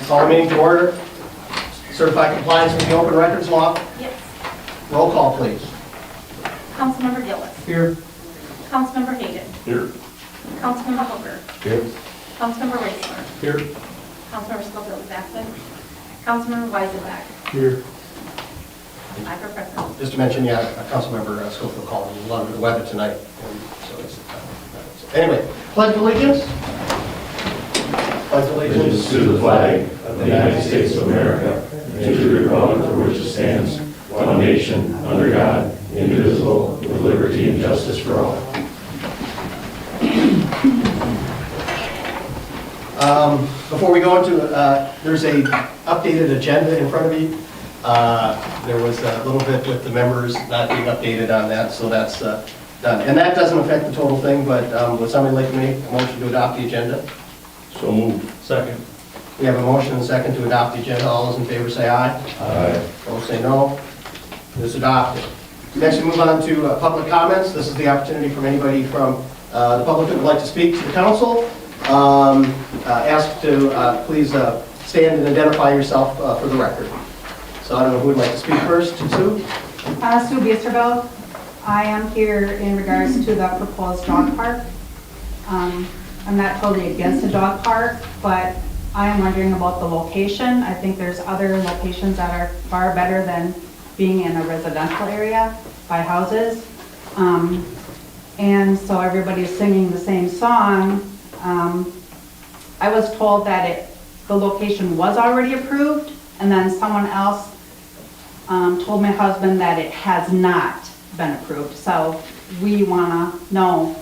Call the meeting to order. Certified compliance with the open records law. Yes. Roll call, please. Councilmember Gillis. Here. Councilmember Hayden. Here. Councilmember Hooker. Here. Councilmember Raisler. Here. Councilmember Schofield is absent. Councilmember Weisenbeck. Here. I for president. Just to mention, yeah, Councilmember Schofield called a lot of the weather tonight. And so it's, anyway, pledge of allegiance. Pledge of allegiance To the flag of the United States of America and to the republic for which it stands, one nation, under God, indivisible, with liberty and justice for all. Before we go into, there's a updated agenda in front of you. There was a little bit with the members not being updated on that, so that's done. And that doesn't affect the total thing, but would somebody like to make a motion to adopt the agenda? So moved. Second. We have a motion and a second to adopt the agenda. All those in favor say aye. Aye. Those say no. It is adopted. Next, we move on to public comments. This is the opportunity from anybody from the public that would like to speak to the council. Ask to please stand and identify yourself for the record. So I don't know who would like to speak first. Sue? Sue Biesterveld. I am here in regards to the proposed dog park. I'm not totally against the dog park, but I am wondering about the location. I think there's other locations that are far better than being in a residential area by houses. And so everybody's singing the same song. I was told that the location was already approved, and then someone else told my husband that it has not been approved. So we want to know,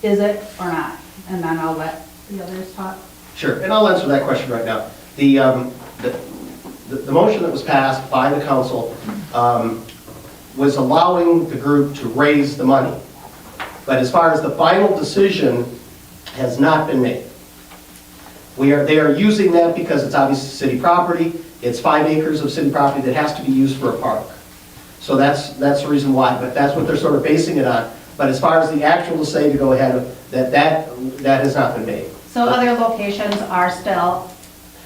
is it or not? And then I'll let the others talk. Sure, and I'll answer that question right now. The motion that was passed by the council was allowing the group to raise the money. But as far as the final decision has not been made. They are using that because it's obviously city property. It's 5 acres of city property that has to be used for a park. So that's the reason why, but that's what they're sort of basing it on. But as far as the actual to say to go ahead, that has not been made. So other locations are still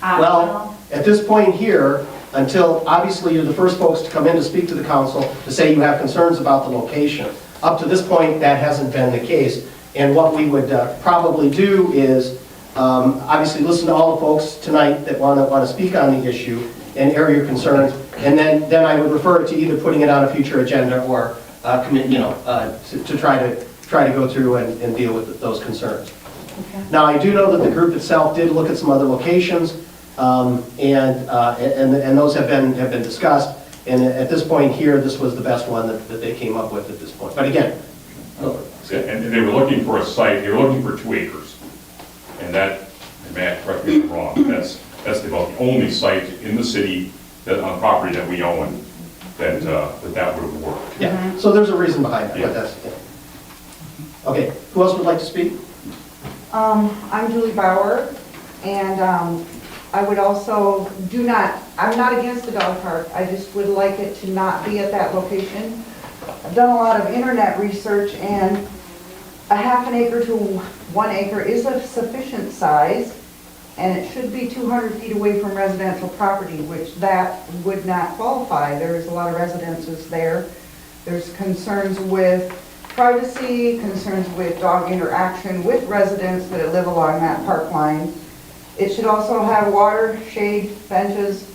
optional? Well, at this point here, until obviously you're the first folks to come in to speak to the council to say you have concerns about the location. Up to this point, that hasn't been the case. And what we would probably do is obviously listen to all the folks tonight that want to speak on the issue and air your concerns. And then I would refer to either putting it on a future agenda or to try to go through and deal with those concerns. Okay. Now, I do know that the group itself did look at some other locations, and those have been discussed. And at this point here, this was the best one that they came up with at this point. But again, and they were looking for a site. They were looking for 2 acres, and that, and Matt, correct me if I'm wrong, that's about the only site in the city that on property that we own that would have worked. yeah. So there's a reason behind that. Yeah. But that's yeah. Okay. Who else would like to speak? I'm Julie Bauer, and I would also I'm not against the dog park, I just would like it to not be at that location. I've done a lot of internet research, and a half an acre to 1 acre is a sufficient size, and it should be 200 feet away from residential property, which that would not qualify. There's a lot of residences there. There's concerns with privacy, concerns with dog interaction with residents that live along that park line. It should also have water, shade, benches,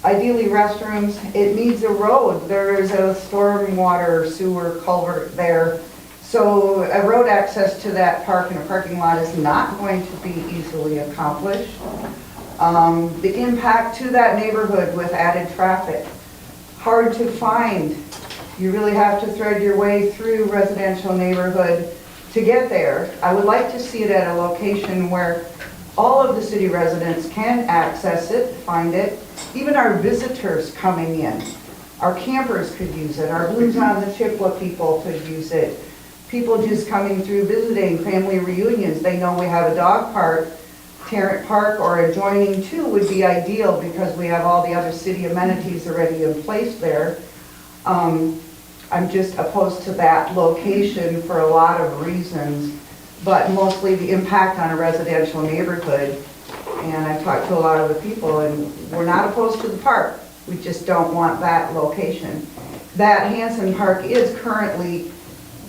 ideally restrooms. It needs a road. There is a stormwater sewer culvert there. So a road access to that park and a parking lot is not going to be easily accomplished. The impact to that neighborhood with added traffic, hard to find. You really have to thread your way through residential neighborhood to get there. I would like to see it at a location where all of the city residents can access it, find it. Even our visitors coming in, our campers could use it. Our Blues on the Chippewa people could use it. People just coming through visiting, family reunions, they know we have a dog park. Tarrant Park or adjoining to would be ideal because we have all the other city amenities already in place there. I'm just opposed to that location for a lot of reasons, but mostly the impact on a residential neighborhood And I've talked to a lot of the people, and we're not opposed to the park. We just don't want that location. That Hanson Park is currently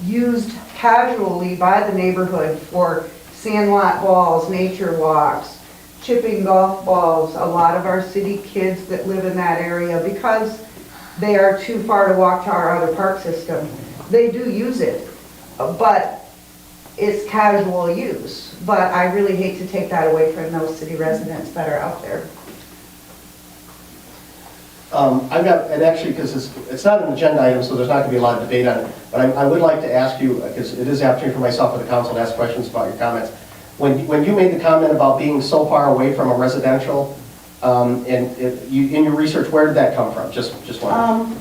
used casually by the neighborhood for sandlot balls, nature walks, chipping golf balls. A lot of our city kids that live in that area, because they are too far to walk to our other park system, they do use it, but it's casual use. But I really hate to take that away from those city residents that are out there. I've got, and actually, because it's not an agenda item, so there's not going to be a lot of debate on it, but I would like to ask you, because it is the opportunity for myself and the council to ask questions about your comments. When you made the comment about being so far away from a residential, in your research, where did that come from? Just wondering.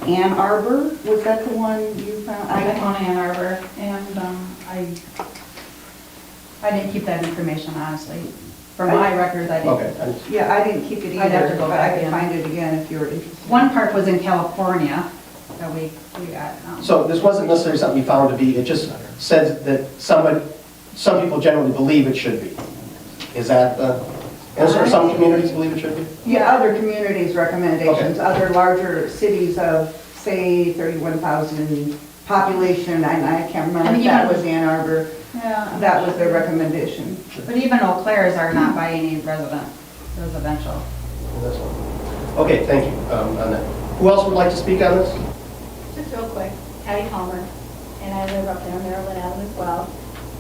Ann Arbor, was that the one you found? I found Ann Arbor, and I didn't keep that information, honestly. For my records, I didn't. Okay. Yeah, I didn't keep it I'd have either, to go but I back can in. find it again if you're interested. One park was in California that we got. So this wasn't necessarily something you found to be, it just said that some people generally believe it should be. Is that the, or some communities believe it should be? Yeah, other communities' recommendations, other larger cities of, say, 31,000 population, I can't remember And if that even- was Ann Arbor, Yeah. that was their recommendation. But even Eau Claire's are not by any residential. Okay, thank you on that. Who else would like to speak on this? Just real quick, Patty Palmer, and I live up there on Maryland Avenue as well.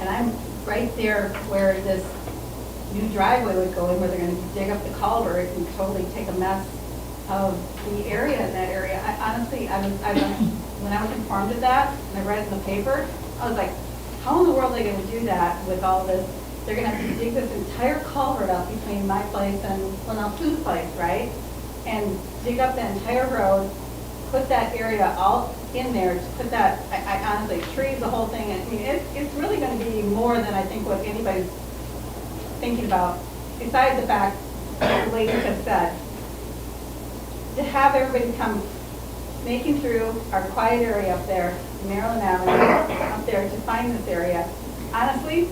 And I'm right there where this new driveway would go in, where they're gonna dig up the culvert and totally take a mess of the area in that area. I honestly, when I was informed of that, and I read it in the paper, I was like, how in the world are they gonna do that with all this? They're gonna have to dig this entire culvert up between my place and, well, now Sue's place, right? And dig up the entire road, put that area all in there, to put that, I honestly, trees, the whole thing. I mean, it's really gonna be more than I think what anybody's thinking about, besides the fact, that the lady has said, to have everybody come making through our quiet area up there, Maryland Avenue, up there to find this area. Honestly,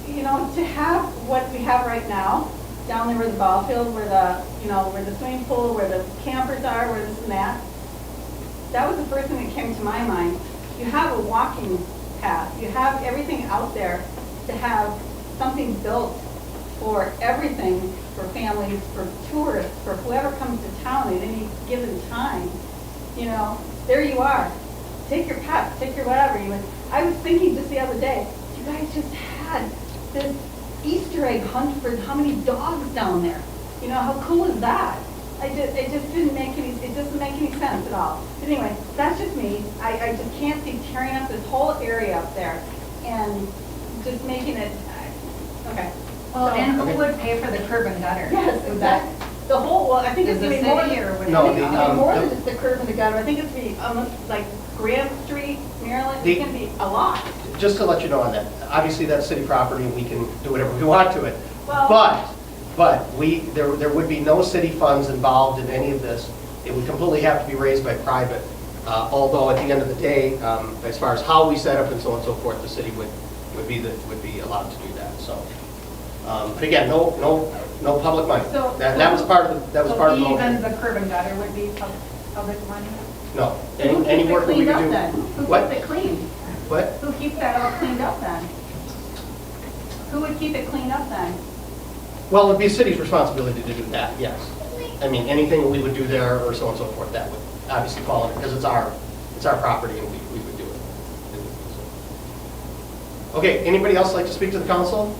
you know, to have what we have right now, down there where the ball field, where the, you know, where the swimming pool, where the campers are, where this and that, that was the first thing that came to my mind. You have a walking path, you have everything out there to have something built for everything, for families, for tourists, for whoever comes to town at any given time. You know, there you are. Take your pets, take your whatever. I was thinking just the other day, you guys just had this Easter egg hunt for how many dogs down there. You know, how cool is that? It just doesn't make any sense at all. But anyway, that's just me. I just can't see tearing up this whole area up there and just making it, okay. Well, So- and who would pay for the curb and gutter? Yes, exactly. The whole, well, I think it's Is gonna the be more city than, or would it No, be? the, more than just the curb and the gutter. I think it's gonna be almost like Grant Street, Maryland, it's gonna be a lot. Just to let you know on that, obviously that's city property and we can do whatever we want to it. Well- But there would be no city funds involved in any of this. It would completely have to be raised by private. Although at the end of the day, as far as how we set up and so on and so forth, the city would be allowed to do that, so. But again, no public money. So- That was part of the Even motion. the curb and gutter would be public money? No, Who keeps any it work that we cleaned could up do. then? Who What? keeps it clean? What? Who keeps that all cleaned up then? Who would keep it cleaned up then? Well, it'd be a city's responsibility to do that, yes. I mean, anything that we would do there or so on and so forth, that would obviously fall under, because it's our property and we would do it. Okay, anybody else like to speak to the council?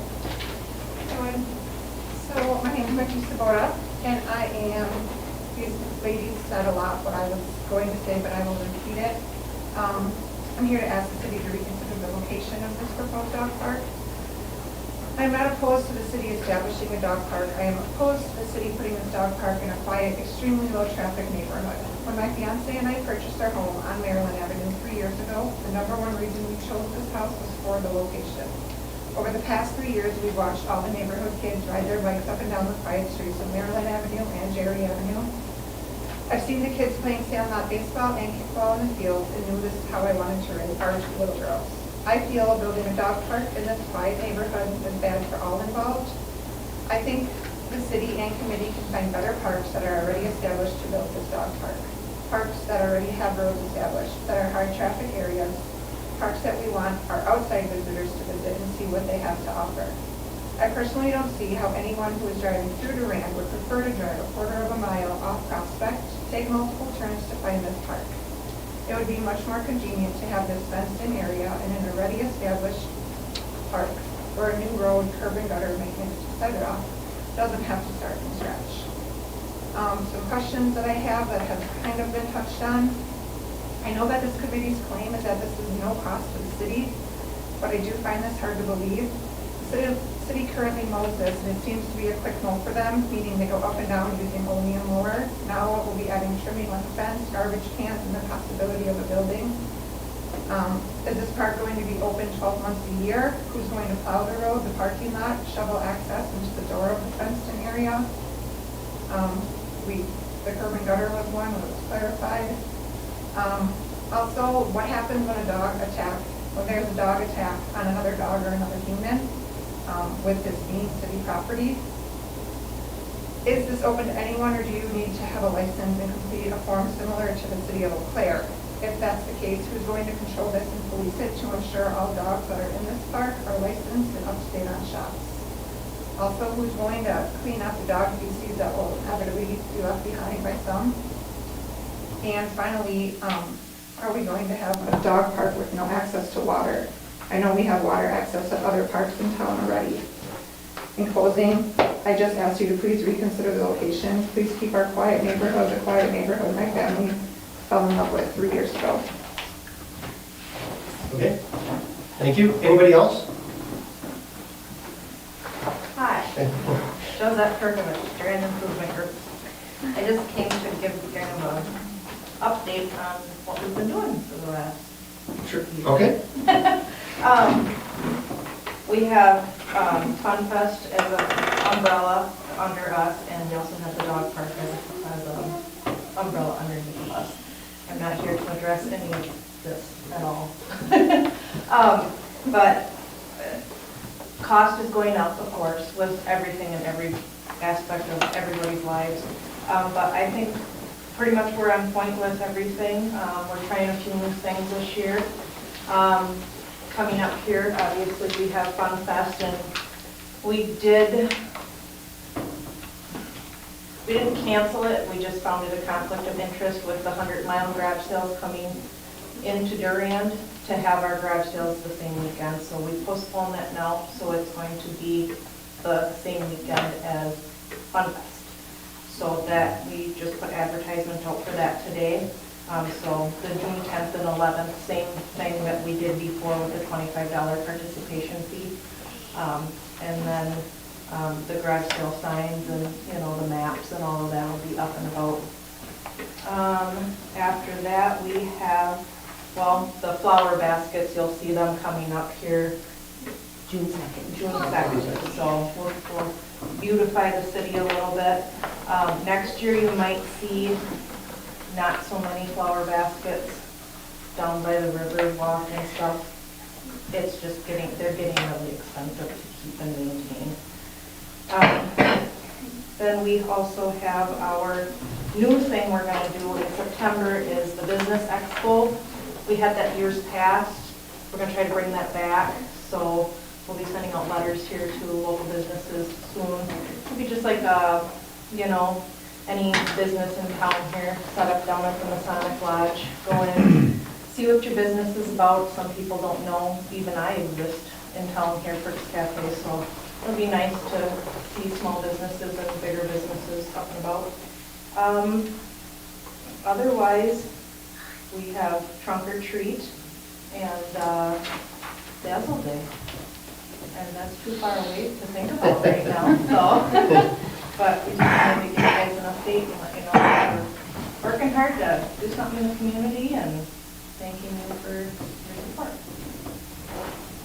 So my name is Becky Sabota, and I am, these ladies said a lot what I was going to say, but I will repeat it. I'm here to ask the city to reconsider the location of this proposed dog park. I'm not opposed to the city establishing a dog park. I am opposed to the city putting this dog park in a quiet, extremely low-traffic neighborhood. When my fiance and I purchased our home on Maryland Avenue 3 years ago, the #1 reason we chose this house was for the location. Over the past 3 years, we've watched all the neighborhood kids ride their bikes up and down the quiet streets of Maryland Avenue and Jerry Avenue. I've seen the kids playing sandlot baseball and kickball in the fields and knew this is how I wanted to raise our 2 little girls. I feel building a dog park in this quiet neighborhood is bad for all involved. I think the city and committee can find better parks that are already established to build this dog park. Parks that already have roads established, that are high traffic areas. Parks that we want our outside visitors to visit and see what they have to offer. I personally don't see how anyone who is driving through Durand would prefer to drive a quarter of a mile off Prospect, take multiple turns to find this park. It would be much more convenient to have this fenced-in area in an already established park where a new road, curb and gutter maintenance, etc. doesn't have to start from scratch. Some questions that I have that have kind of been touched on. I know that this committee's claim is that this is no cost to the city, but I do find this hard to believe. The city currently mows this, and it seems to be a quick mow for them, meaning they go up and down using only a mower. Now we'll be adding trimming like a fence, garbage cans, and the possibility of a building. Is this park going to be open 12 months a year? Who's going to plow the road, the parking lot, shovel access into the door of the fenced-in area? The curb and gutter was one that was clarified. Also, what happens when there's a dog attack on another dog or another human with this being city property? Is this open to anyone, or do you need to have a license and complete a form similar to the city of Eau Claire? If that's the case, who's going to control this and police it to ensure all dogs that are in this park are licensed and up to date on shots? Also, who's going to clean up the dog feces that will inevitably be left behind by some? And finally, are we going to have a dog park with no access to water? I know we have water access at other parks in town already. In closing, I just ask you to please reconsider the location. Please keep our quiet neighborhood the quiet neighborhood my family fell in love with 3 years ago. Okay, thank you. Anybody else? Hi, Josette Perkovich, Durand Improvement Group. I just came to give kind of an update on what we've been doing for the last Sure. year. Okay. We have Fun Fest as an umbrella under us, and we also have the dog park as an umbrella underneath us. I'm not here to address any of this at all. But cost is going up, of course, with everything and every aspect of everybody's lives. But I think pretty much we're on point with everything. We're trying a few new things this year. Coming up here, obviously, we have Fun Fest, and we didn't cancel it. We just found it a conflict of interest with the 100-mile garage sales coming into Durand to have our garage sales the same weekend. So we postponed that now, so it's going to be the same weekend as Fun Fest. So that we just put advertisement out for that today. So the June 10th and 11th, same thing that we did before with the $25 participation fee. And then the garage sale signs and, the maps and all of that will be up and about. After that, we have, the flower baskets, you'll see them coming up here June 2nd. So we'll beautify the city a little bit. Next year, you might see not so many flower baskets down by the river walk and stuff. It's just they're getting really expensive to keep and maintain. Then we also have our new thing we're going to do in September is the Business Expo. We had that years past. We're going to try to bring that back. So we'll be sending out letters here to local businesses soon. It'll be just like any business in town here, set up down at the Masonic Lodge. Go in, see what your business is about. Some people don't know, even I exist in town here for this cafe, so it'll be nice to see small businesses and bigger businesses up and about. Otherwise, we have Trunk or Treat and Dazzle Day. And that's too far away to think about right now, so. But we just wanted to give you guys an update and let you know that we're working hard to do something in the community and thanking you for your support.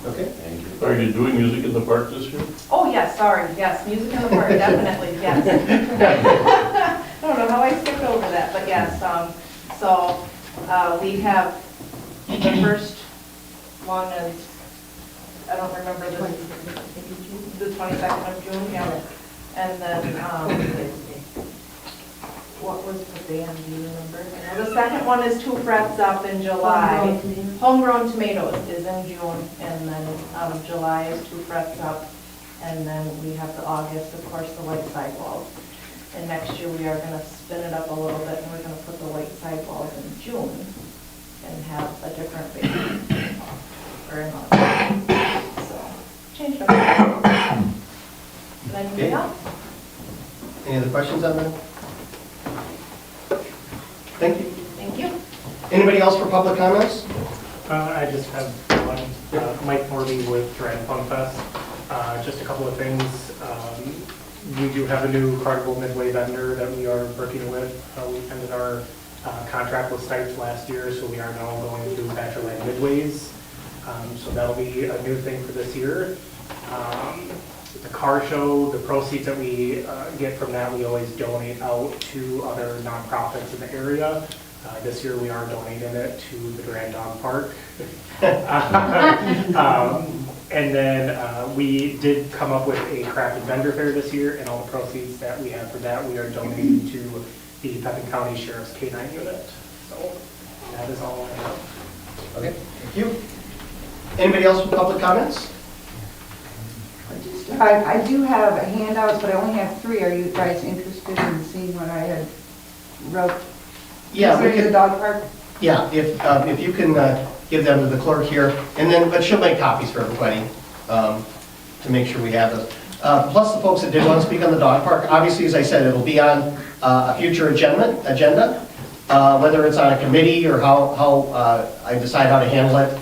Okay. Thank you. Are you doing music in the park this year? Oh, yes, sorry, yes, music in the park, definitely, yes. I don't know how I skipped over that, but yes. So we have the first one is I don't remember the 22nd of June, yeah. And then, what was the band, do you remember? The second one is Two Frets Up in July. Homegrown Tomatoes is in June, and then July is Two Frets Up. And then we have the August, of course, the white sidewalls. And next year we are going to spin it up a little bit, and we're going to put the white sidewalls in June and have a different band. Or in August. So, change it up. Anything else? Any other questions on that? Thank you. Thank you. Anybody else for public comments? I just have one. Mike Morby with Durand Fun Fest. Just a couple of things. We do have a new Carnival Midway vendor that we are working with. We ended our contract with Stipes last year, so we are now going to do Bachelorland Midways. So that'll be a new thing for this year. The car show, the proceeds that we get from that, we always donate out to other nonprofits in the area. This year we are donating it to the Durand Dog Park. And then we did come up with a crafted vendor fair this year, and all the proceeds that we have for that, we are donating to the Putnam County Sheriff's K-9 unit. So that is all I have. Okay, thank you. Anybody else with public comments? I do have handouts, but I only have 3. Are you guys interested in seeing what I had wrote? Yeah, we Concerning the could, dog park? yeah, if you can give them to the clerk here, and then, but she'll make copies for everybody to make sure we have those. Plus the folks that did want to speak on the dog park, obviously, as I said, it'll be on a future agenda, whether it's on a committee or how I decide how to handle it.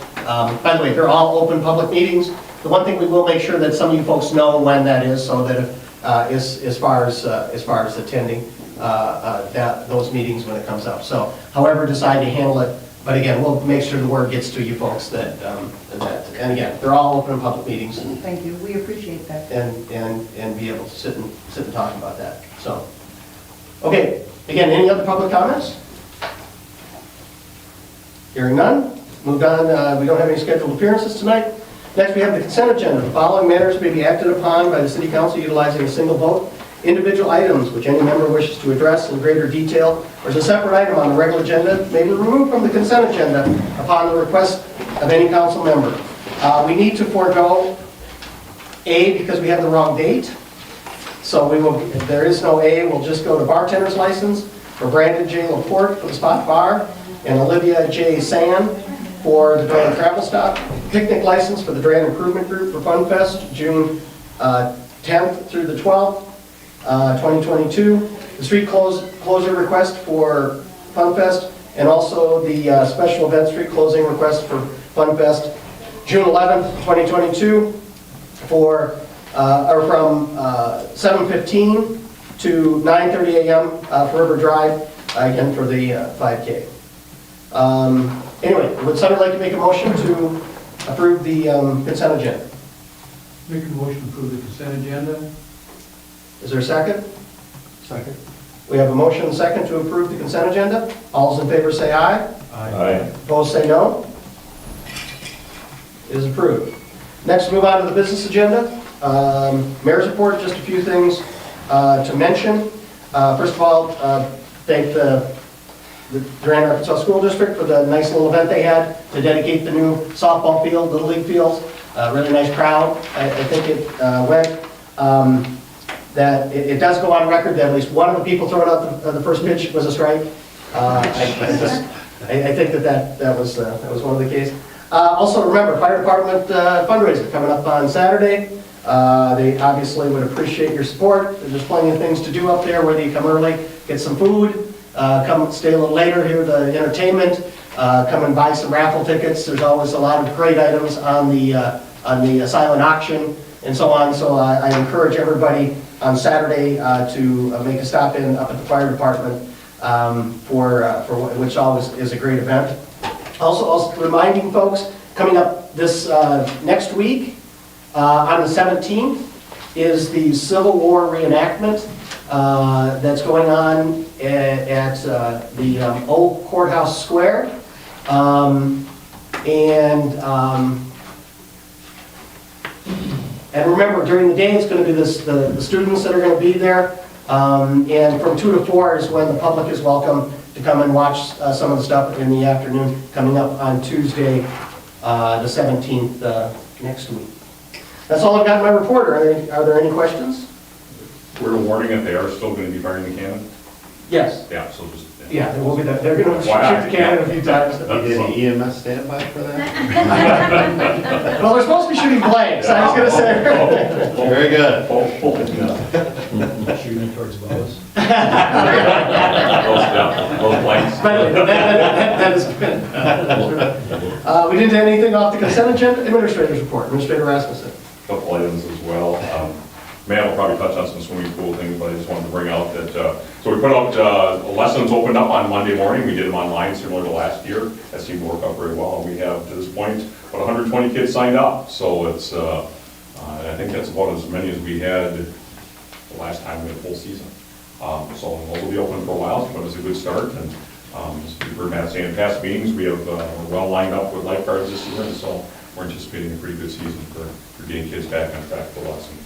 By the way, they're all open public meetings. The one thing we will make sure that some of you folks know when that is, so that as far as attending those meetings when it comes up. So, however, decide to handle it. But again, we'll make sure the word gets to you folks that and again, they're all open public meetings, and Thank you, we appreciate that. and be able to sit and talk about that. So, okay. Again, any other public comments? Hearing none. Moved on. We don't have any scheduled appearances tonight. Next, we have the consent agenda. The following matters may be acted upon by the City Council utilizing a single vote. Individual items which any member wishes to address in greater detail or as a separate item on the regular agenda may be removed from the consent agenda upon the request of any council member. We need to forego A because we have the wrong date. So we will, if there is no A, we'll just go to bartender's license for Brandon J. Laporte for the Spot Bar and Olivia J. Sand for the Durand Travel Stop. Picnic license for the Durand Improvement Group for Fun Fest, June 10th through the 12th, 2022. The street closure request for Fun Fest, and also the special event street closing request for Fun Fest, June 11th, 2022, from 7:15 to 9:30 a.m. For River Drive, again for the 5K. Anyway, would somebody like to make a motion to approve the consent agenda? Make a motion to approve the consent agenda. Is there a second? Second. We have a motion and a second to approve the consent agenda. All those in favor say aye. Aye. Opposed say no. It is approved. Next, move on to the business agenda. Mayor's report, just a few things to mention. First of all, thank the Durand Arkansas School District for the nice little event they had to dedicate the new softball field, Little League fields. Really nice crowd. I think it went. That it does go on record that at least one of the people throwing out the first pitch was a strike. I think that was one of the cases. Also, remember, fire department fundraiser coming up on Saturday. They obviously would appreciate your support. There's plenty of things to do up there, whether you come early, get some food, come stay a little later, hear the entertainment, come and buy some raffle tickets. There's always a lot of great items on the silent auction and so on. So I encourage everybody on Saturday to make a stop in up at the fire department for which always is a great event. Also reminding folks, coming up this next week on the 17th is the Civil War Reenactment that's going on at the old courthouse square. And remember, during the day, it's going to be the students that are going to be there. And from 2 to 4 is when the public is welcome to come and watch some of the stuff in the afternoon, coming up on Tuesday, the 17th, next week. That's all I've got in my report. Are there any questions? We're warning that they are still going to be firing the cannon. Yes. Yeah, so just. Yeah, there will be that. They're going to shoot Why not? the cannon a few times. You did any EMS standby for that? Well, they're supposed to be shooting blanks, I was going to say. Very good. Shooting it towards Lowe's. Those blanks. But that is good. We didn't have anything off the consent agenda. Administrator's report. Administrator Rasmussen. Couple items as well. Matt will probably touch on some swimming pool things, but I just wanted to bring out that, so we put out lessons opened up on Monday morning. We did them online similar to last year. That seemed to work out very well. We have, to this point, about 120 kids signed up. So it's, I think that's about as many as we had the last time we had a full season. So those will be open for a while, but it's a good start. And as you've heard Matt say in past meetings, we have, we're well lined up with lifeguards this year, and so we're anticipating a pretty good season for getting kids back on track for lessons.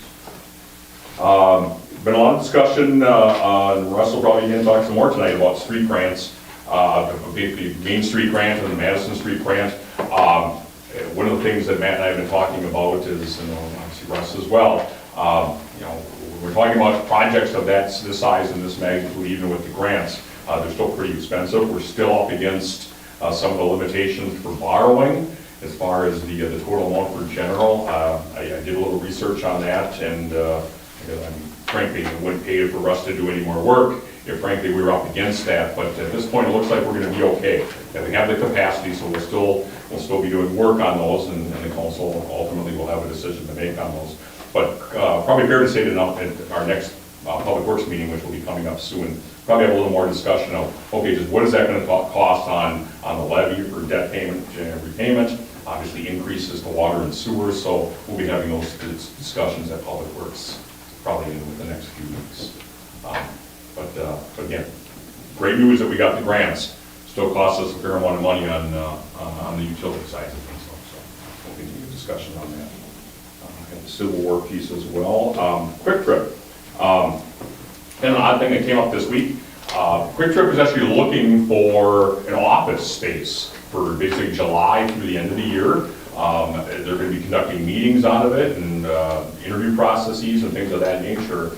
Been a lot of discussion, and Russ will probably again talk some more tonight about street grants, the Main Street grant and the Madison Street grant. One of the things that Matt and I have been talking about is, and obviously Russ as well, we're talking about projects of this size and this magnitude, even with the grants, they're still pretty expensive. We're still up against some of the limitations for borrowing as far as the total amount for general. I did a little research on that, and frankly, it wouldn't pay for us to do any more work if frankly we were up against that. But at this point, it looks like we're going to be okay. And we have the capacity, so we'll still be doing work on those, and the council ultimately will have a decision to make on those. But probably fair to say that at our next Public Works meeting, which will be coming up soon, probably have a little more discussion of, okay, just what is that going to cost on the levy for debt payment and repayment? Obviously increases to water and sewer, so we'll be having those discussions at Public Works probably in the next few weeks. But again, great news that we got the grants. Still costs us a fair amount of money on the utility side of things, so we'll continue discussion on that. And the Civil War piece as well. Quick Trip. And an odd thing that came up this week. Quick Trip is actually looking for an office space for basically July through the end of the year. They're going to be conducting meetings out of it and interview processes and things of that nature.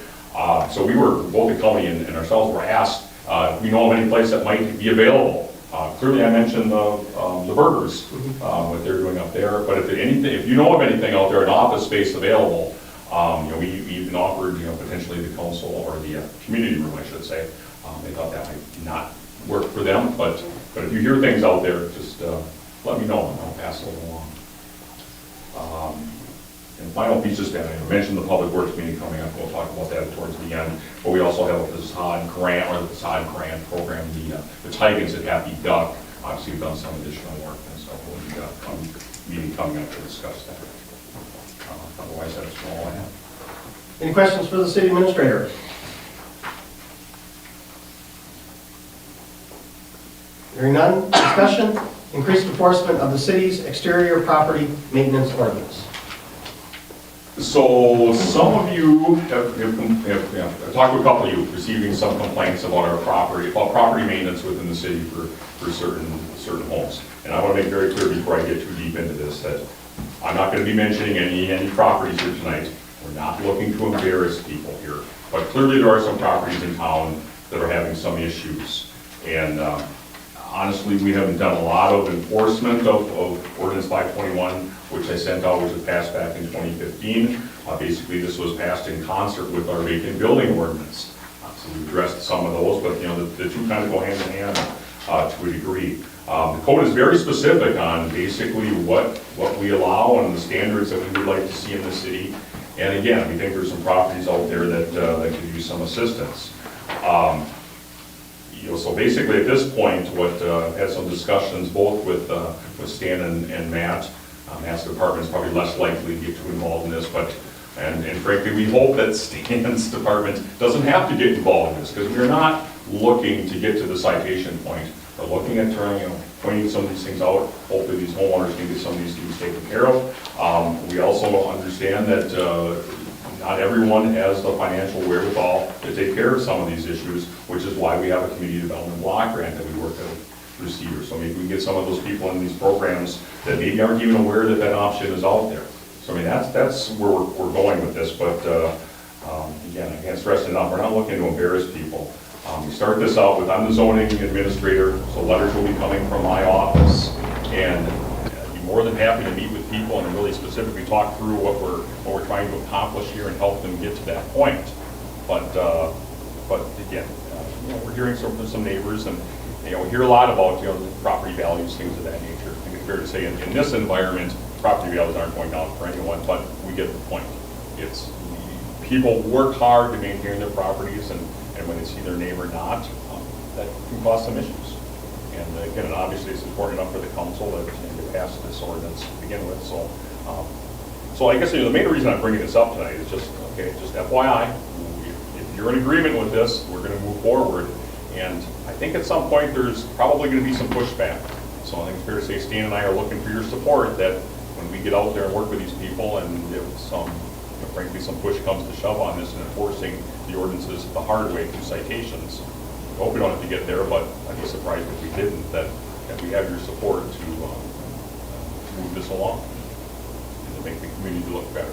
So we were, both the county and ourselves were asked if we know of any place that might be available. Clearly I mentioned the burgers, what they're doing up there, but if you know of anything out there, an office space available, we even offered, potentially the council or the community room, I should say. They thought that might not work for them, but if you hear things out there, just let me know and I'll pass those along. And final piece, just I mentioned the Public Works meeting coming up. We'll talk about that towards the end. But we also have a facade grant, or the facade grant program, the Tigans at Happy Duck. Obviously, we've done some additional work, and so we'll have a meeting coming up to discuss that. Otherwise, that's all I have. Any questions for the city administrator? Hearing none, discussion, increased enforcement of the city's exterior property maintenance ordinance. So some of you I've talked to a couple of you receiving some complaints about property maintenance within the city for certain homes. And I want to make very clear before I get too deep into this that I'm not going to be mentioning any properties here tonight. We're not looking to embarrass people here. But clearly there are some properties in town that are having some issues. And honestly, we haven't done a lot of enforcement of Ordinance 521, which I sent out, which was passed back in 2015. Basically, this was passed in concert with our vacant building ordinance. So we addressed some of those, but the two kind of go hand in hand to a degree. The code is very specific on basically what we allow and the standards that we would like to see in the city. And again, we think there's some properties out there that could use some assistance. So basically at this point, had some discussions both with Stan and Matt. Matt's department is probably less likely to get too involved in this, and frankly, we hope that Stan's department doesn't have to get involved in this, because we're not looking to get to the citation point. are looking at pointing some of these things out. Hopefully these homeowners can get some of these things taken care of. We also understand that not everyone has the financial wherewithal to take care of some of these issues, which is why we have a community development block grant that we work through Cedar. So maybe we can get some of those people in these programs that maybe aren't even aware that that option is out there. So I mean, that's where we're going with this, but again, I can't stress enough, we're not looking to embarrass people. We start this out with, I'm the zoning administrator, so letters will be coming from my office, and I'd be more than happy to meet with people and really specifically talk through what we're trying to accomplish here and help them get to that point. But again, we're hearing from some neighbors, and we hear a lot about property values, things of that nature. I think it's fair to say in this environment, property values aren't going down for anyone, but we get the point. It's people work hard to maintain their properties, and when they see their neighbor not, that can cause some issues. And again, obviously it's important enough for the council that to pass this ordinance to begin with. So I guess the main reason I'm bringing this up tonight is just FYI, if you're in agreement with this, we're going to move forward. And I think at some point there's probably going to be some pushback. So I think it's fair to say Stan and I are looking for your support that when we get out there and work with these people, and if frankly some push comes to shove on this and enforcing the ordinances the hard way through citations. I hope we don't have to get there, but I'd be surprised if we didn't, that we have your support to move this along and to make the community look better.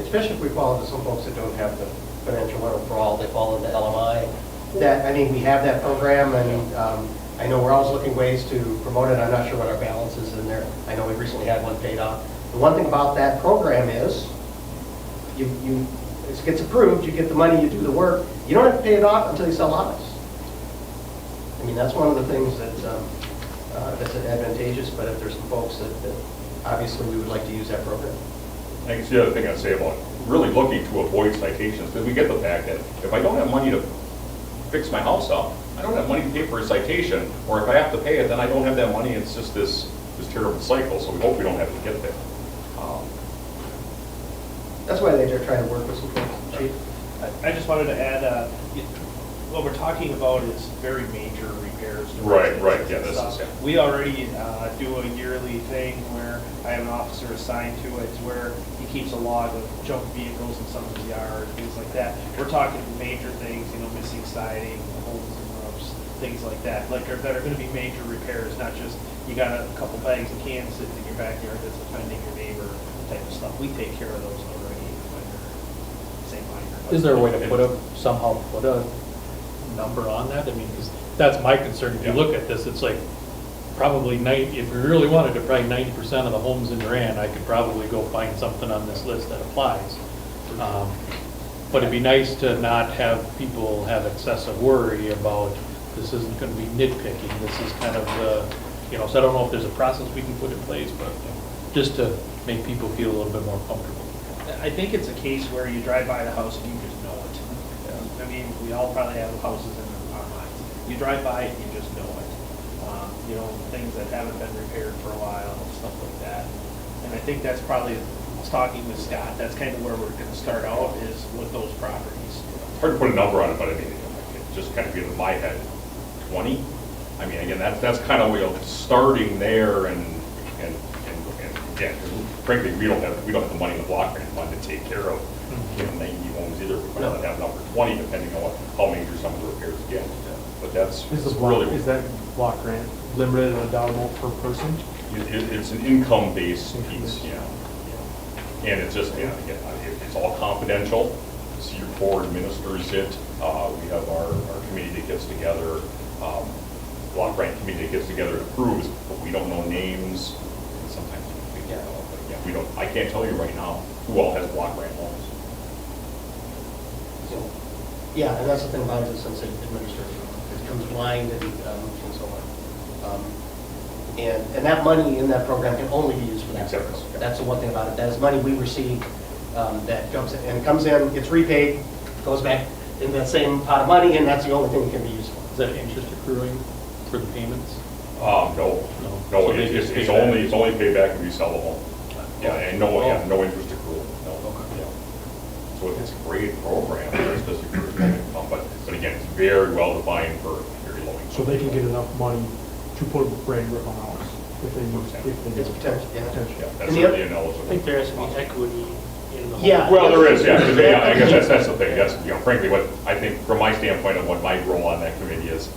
Especially if we fall into some folks that don't have the financial wherewithal, they fall into LMI. That, I mean, we have that program, and I know we're always looking ways to promote it. I'm not sure what our balance is in there. I know we recently had one paid off. The one thing about that program is, it gets approved, you get the money, you do the work. You don't have to pay it off until you sell lots. I mean, that's one of the things that's advantageous, but if there's some folks that obviously we would like to use that program. I guess the other thing I'd say about really looking to avoid citations, because we get the fact that if I don't have money to fix my house up, I don't have money to pay for a citation, or if I have to pay it, then I don't have that money. It's just this terrible cycle, so we hope we don't have to get there. That's why they're trying to work with some folks. Chief? I just wanted to add, what we're talking about is very major repairs. to Right, residences yeah, and this stuff. is, yeah. We already do a yearly thing where I have an officer assigned to it, where he keeps a log of junk vehicles in someone's yard, things like that. We're talking major things, missing siding, holes in roofs, things like that. That are going to be major repairs, not just you got a couple bags of cans sitting in your backyard that's offending your neighbor type of stuff. We take care of those already when they're same minor. Is there a way to somehow put a number on that? I mean, because that's my concern. If you look at this, it's like probably if we really wanted to, probably 90% of the homes in Durand, I could probably go find something on this list that applies. But it'd be nice to not have people have excessive worry about this isn't going to be nitpicking. This is kind of the, so I don't know if there's a process we can put in place, but just to make people feel a little bit more comfortable. I think it's a case where you drive by the house and you just know it. I mean, we all probably have houses in our minds. You drive by it, you just know it. Things that haven't been repaired for a while, stuff like that. And I think that's probably, talking with Scott, that's kind of where we're going to start out, is with those properties. It's hard to put a number on it, but I mean, it just kind of get in my head, 20? I mean, again, that's kind of starting there, and again, frankly, we don't have the money in the block grant fund to take care of 90 homes either. We might have number 20, depending on how major some of the repairs get. But that's Is that block grant limited on a dollar amount per person? It's an income-based piece, yeah. And it's just, again, it's all confidential. Cedar Board administers it. We have our committee that gets together, block grant committee that gets together and approves, but we don't know names. And sometimes we don't know, but yeah, we don't. I can't tell you right now who all has block grant loans. So, yeah, and that's the thing about it, since it administers, it comes blind and so on. And that money in that program can only be used for that Exactly. purpose. That's the one thing about it. That is money we receive that comes in, and it comes in, gets repaid, goes back in that same pot of money, and that's the only thing it can be used for. Is that interest accruing for the payments? No, So they just it's pay back? only paid back when you sell the home. Yeah, and no interest accrual. No. Okay. Yeah. So it's a great program. There's just accrued income, but again, it's very well defined for very so they can get enough money to put a brand roof on a house if they move, if they. It's potential, yeah. Yeah, that's And the certainly oth- ineligible. I think there has to be equity in the whole. Yeah. Well, there is, yeah, 'cause, yeah, I guess that's the thing, that's, frankly, what, I think, from my standpoint of what my role on that committee is,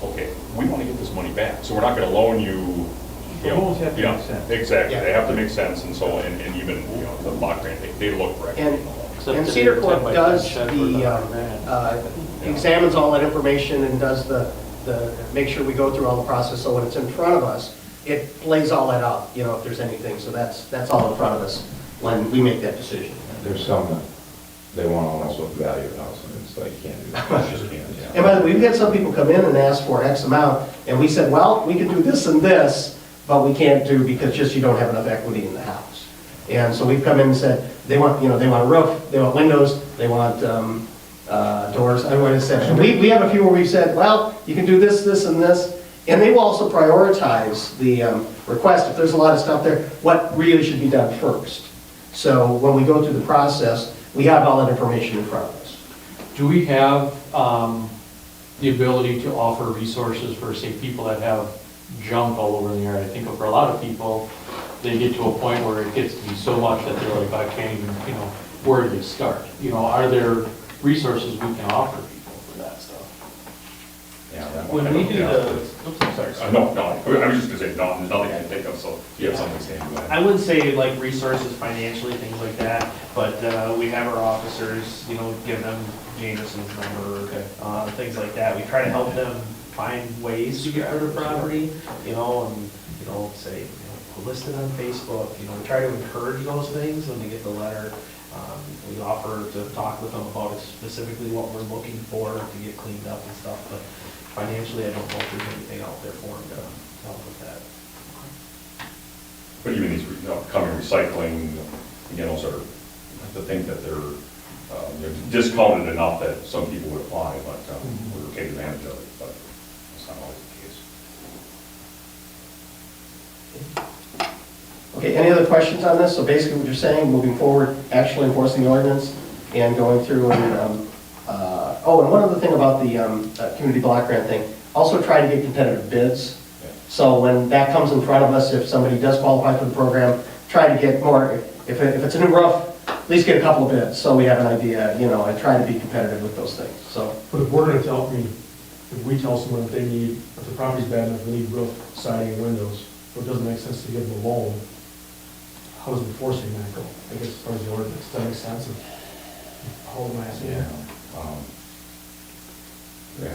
okay, we want to get this money back, so we're not going to loan you, The loans have to make sense. Exactly, Yeah. they have to make sense, and so, and even, the block grant, they look for equity in the loan. And Cedar Corp does examines all that information and does make sure we go through all the process, so when it's in front of us, it lays all that out, if there's anything, so that's all in front of us when we make that decision. There's some that they want to almost look value of the house, and it's like, you can't do that. You just can't, yeah. And by the way, we've had some people come in and ask for X amount, and we said, well, we can do this and this, but we can't do because just you don't have enough equity in the house. And so we've come in and said, they want a roof, they want windows, they want doors, I would have said. And we have a few where we've said, well, you can do this, this, and this, and they will also prioritize the request. If there's a lot of stuff there, what really should be done first. So when we go through the process, we have all that information in front of us. Do we have the ability to offer resources for, say, people that have junk all over the yard? I think for a lot of people, they get to a point where it gets to be so much that they're like, I can't even, where do they start? Are there resources we can offer people for that stuff? Yeah, that When one, we I do don't- the- I'm sorry, no, I was just gonna say, no, there's nothing I can think of, so you have something to say to that. I wouldn't say like resources financially, things like that, but we have our officers, give them Jameson's number, things like that. We try to help them find ways to get rid of property, and, say, list it on Facebook, we try to encourage those things when they get the letter. We offer to talk with them about specifically what we're looking for to get cleaned up and stuff, but financially, I don't know if there's anything out there for them to help with that. But even these, coming recycling, those are, to think that they're discounted enough that some people would apply, but would take advantage of it, but that's not always the case. Okay, any other questions on this? So basically what you're saying, moving forward, actually enforcing the ordinance and going through and, and one other thing about the community block grant thing, also try to get competitive bids. Yeah. So when that comes in front of us, if somebody does qualify for the program, try to get more, if it's a new roof, at least get a couple of bids, so we have an idea, and try to be competitive with those things, so. But if we're gonna if we tell someone that they need, if the property's bad enough, they need roof, siding, and windows, but it doesn't make sense to give them a loan, how is enforcing that go? I guess as far as the ordinance, does that make sense? How am I asking? Yeah,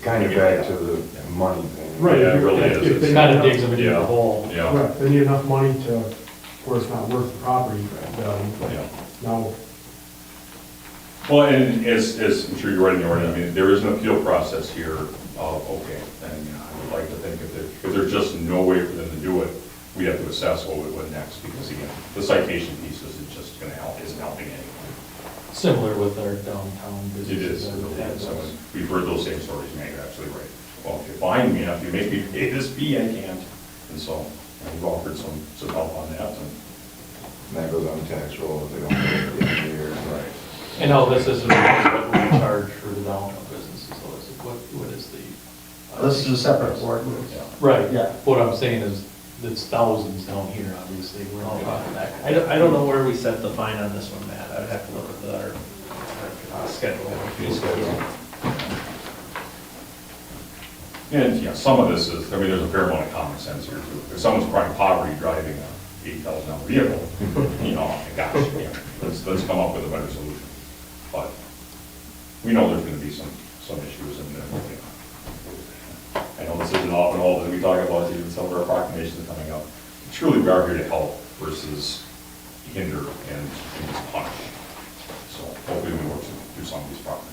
kind of back to the money thing. Right. Yeah, it really If is. they Kind of need digs them into the hole. Yeah. Right, they need enough money to, where it's not worth the property value. Yeah. Now, Well, and as I'm sure you read in the ordinance, there is an appeal process here of, okay, and I would like to think if there's just no way for them to do it, we have to assess what we would next, because again, the citation piece isn't just gonna help, isn't helping anyone. Similar with our downtown It businesses. is, it really is. So we've heard those same stories, man, you're absolutely right. Well, if you find me, if you make me pay this fee, I can't. And so, we've offered some help on that, and That goes on tax roll if they don't pay it at the end of the year. right. And no, this isn't what we charge for the downtown businesses, though, is it? What is the? This is a separate ordinance. Yeah. Right, Yeah. What I'm saying is, it's thousands down here, obviously, we're not talking that. I don't know where we set the fine on this one, Matt. I would have to look at our schedule. Fee schedule. And, yeah, some of this is, there's a fair amount of common sense here too. If someone's crying poverty driving a $8,000 vehicle, gosh, let's come up with a better solution. But we know there's gonna be some issues, and I know this isn't often all that we talk about, even some of our proclamations coming up. Truly, we are here to help versus hinder and just punish. So hopefully we work through some of these properties.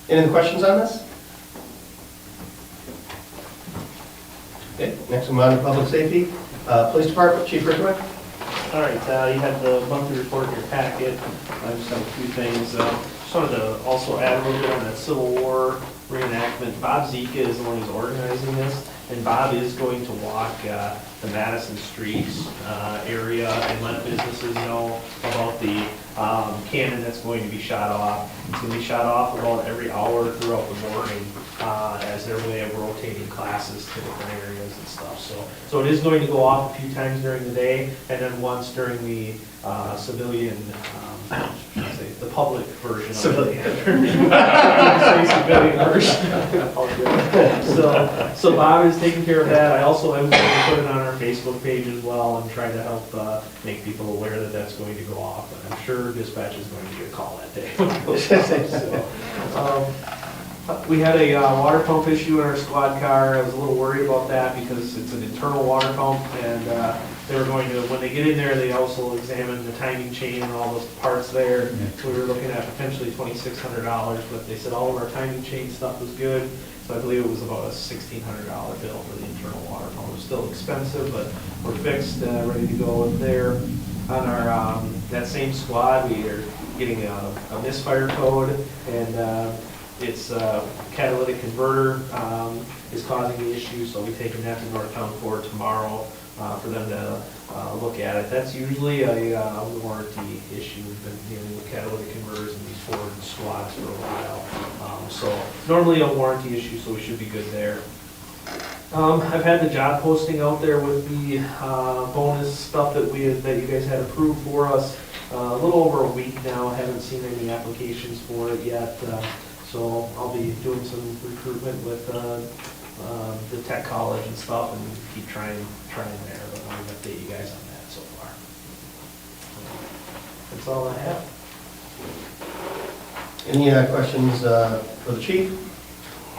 Any other questions on this? Okay, next one on to public safety. Police Department, Chief Reservoir. All right, you had the monthly report in your packet. I just have a few things. Just wanted to also add a little bit on that Civil War reenactment. Bob Zika is the one who's organizing this. And Bob is going to walk the Madison Streets area and let businesses know about the cannon that's going to be shot off. It's going to be shot off about every hour throughout the morning as their way of rotating classes to different areas and stuff. So it is going to go off a few times during the day, and then once during the civilian, the public version of it. Civilian version. So Bob is taking care of that. I also am going to put it on our Facebook page as well and try to help make people aware that that's going to go off. And I'm sure dispatch is going to get a call that day when it goes off. We had a water pump issue in our squad car. I was a little worried about that because it's an internal water pump, and they were going to, when they get in there, they also examine the timing chain and all those parts there. So we were looking at potentially $2,600, but they said all of our timing chain stuff was good. So I believe it was about a $1,600 bill for the internal water pump. It was still expensive, but we're fixed, ready to go there. On our that same squad, we are getting a misfire code, and it's catalytic converter is causing the issue, so we're taking that to Northtown for tomorrow for them to look at it. That's usually a warranty issue. We've been dealing with catalytic converters in these Ford squads for a while. So normally a warranty issue, so we should be good there. I've had the job posting out there with the bonus stuff that you guys had approved for us a little over a week now. Haven't seen any applications for it yet. So I'll be doing some recruitment with the tech college and stuff, and keep trying there. But I want to update you guys on that so far. That's all I have. Any questions for the chief?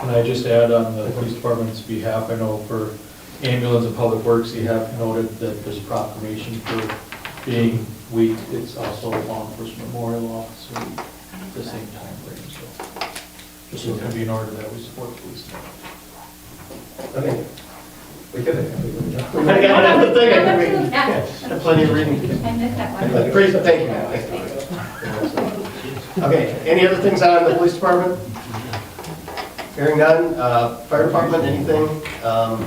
And I just add on the police department's behalf, I know for ambulance and public works, you have noted that there's a proclamation for being week. It's also Law Enforcement Memorial Officer Week at the same time frame. So just so it can be in order that we support the police department. Okay. We could have. We might have another thing. I think we have plenty of reading. I missed that one. Great, thank you, Matt. Okay, any other things on the police department? Hearing none. Fire department, anything? No,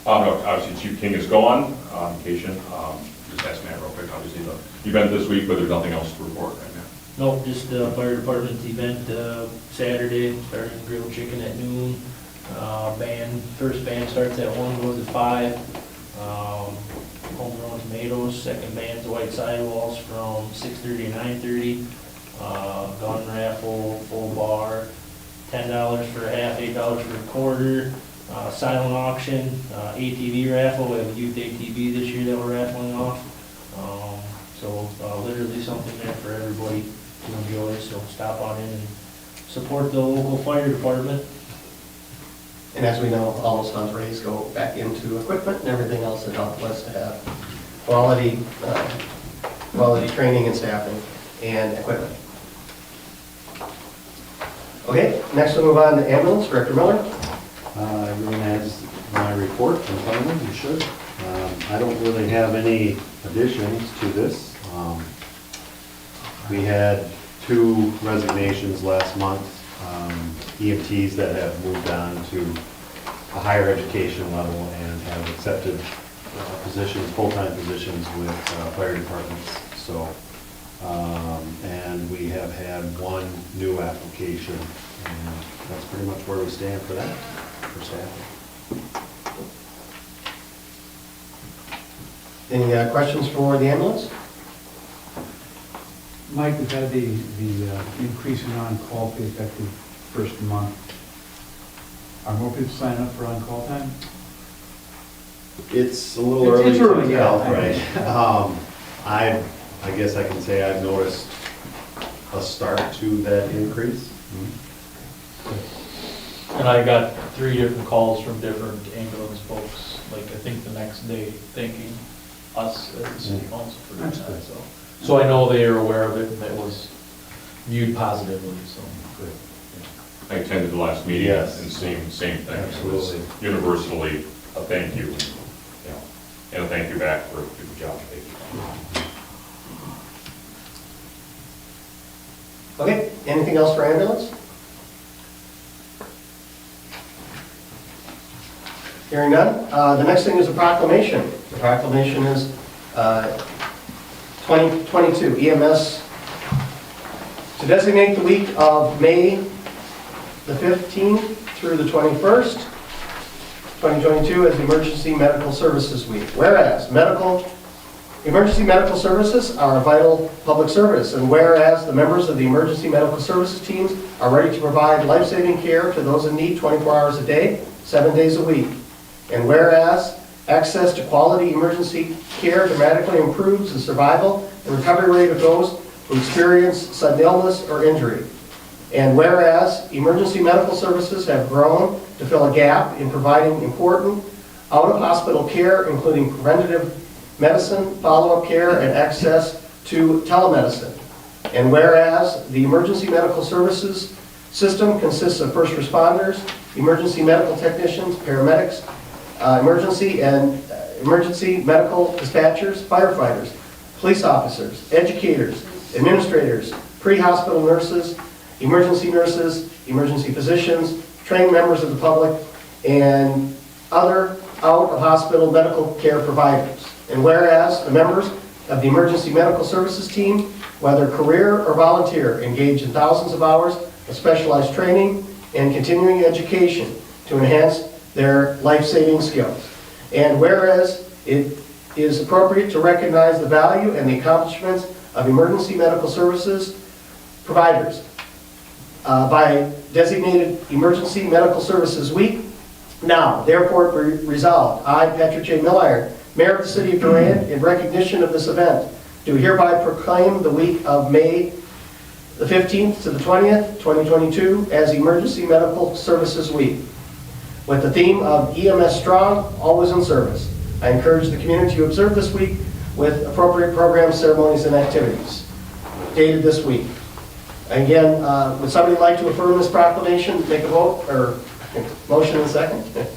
obviously Chief King is gone on vacation. Just ask Matt real quick, obviously the event this week, but there's nothing else to report right now. Nope, just fire department event Saturday, starting grilled chicken at noon. First band starts at 1, goes at 5. Homegrown tomatoes, second band's white sidewalls from 6:30 to 9:30. Gun raffle, full bar, $10 for a half, $8 for a quarter. Silent auction, ATV raffle. We have a youth ATV this year that we're raffling off. So literally something there for everybody to enjoy. So stop on in and support the local fire department. And as we know, all those funds raised go back into equipment and everything else that help us to have quality training and staffing and equipment. Okay, next we'll move on to ambulance. Director Miller. Everyone has my report in front of them, you should. I don't really have any additions to this. We had 2 resignations last month, EMTs that have moved on to a higher education level and have accepted positions, full-time positions with fire departments. So, and we have had 1 new application, and that's pretty much where we stand for that, for staffing. Any questions for the ambulance? Mike, we've had the increase in on-call pay effective first month. Are more people signing up for on-call time? It's a little early It's to early, tell, yeah. right? I guess I can say I've noticed a start to that increase. And I got 3 different calls from different ambulance folks, like I think the next day, thanking us as the city council for doing that, so. So I know they are aware of it and it was viewed positively, so. Good. I attended the last meeting, Yes. and same thing. Absolutely. It was universally a thank you, and a thank you back for the good job. Okay, anything else for ambulance? Hearing none. The next thing is a proclamation. The proclamation is 2022 EMS to designate the week of May the 15th through the 21st, 2022 as Emergency Medical Services Week. Whereas emergency medical services are a vital public service, and whereas the members of the emergency medical services teams are ready to provide life-saving care to those in need 24 hours a day, 7 days a week. And whereas access to quality emergency care dramatically improves the survival and recovery rate of those who experience sudden illness or injury. And whereas emergency medical services have grown to fill a gap in providing important out-of-hospital care, including preventative medicine, follow-up care, and access to telemedicine. And whereas the emergency medical services system consists of first responders, emergency medical technicians, paramedics, emergency medical dispatchers, firefighters, police officers, educators, administrators, pre-hospital nurses, emergency physicians, trained members of the public, and other out-of-hospital medical care providers. And whereas the members of the emergency medical services team, whether career or volunteer, engage in thousands of hours of specialized training and continuing education to enhance their life-saving skills. And whereas it is appropriate to recognize the value and the accomplishments of emergency medical services providers by designated Emergency Medical Services Week. Now, therefore, resolved, I, Patrick J. Milliron, Mayor of the City of Durand, in recognition of this event, do hereby proclaim the week of May the 15th to the 20th, 2022, as Emergency Medical Services Week, with the theme of EMS Strong, Always in Service. I encourage the community to observe this week with appropriate programs, ceremonies, and activities. Dated this week. Again, would somebody like to affirm this proclamation, make a vote, or motion and second? Motion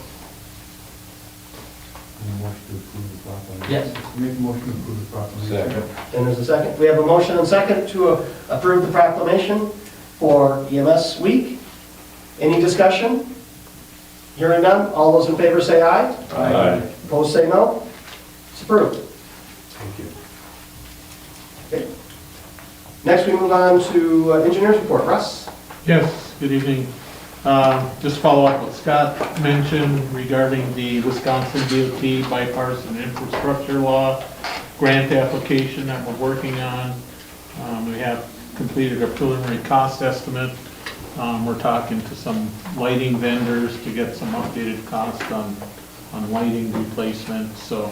to approve the proclamation. Yes. Make a motion to approve the proclamation. Second. And there's a second. We have a motion and second to approve the proclamation for EMS Week. Any discussion? Hearing none, all those in favor say aye. Aye. Opposed say no. It's approved. Thank you. Okay. Next, we move on to engineer's report. Russ? Yes, good evening. Just follow up what Scott mentioned regarding the Wisconsin DOT bipartisan infrastructure law grant application that we're working on. We have completed a preliminary cost estimate. We're talking to some lighting vendors to get some updated cost on lighting replacement. So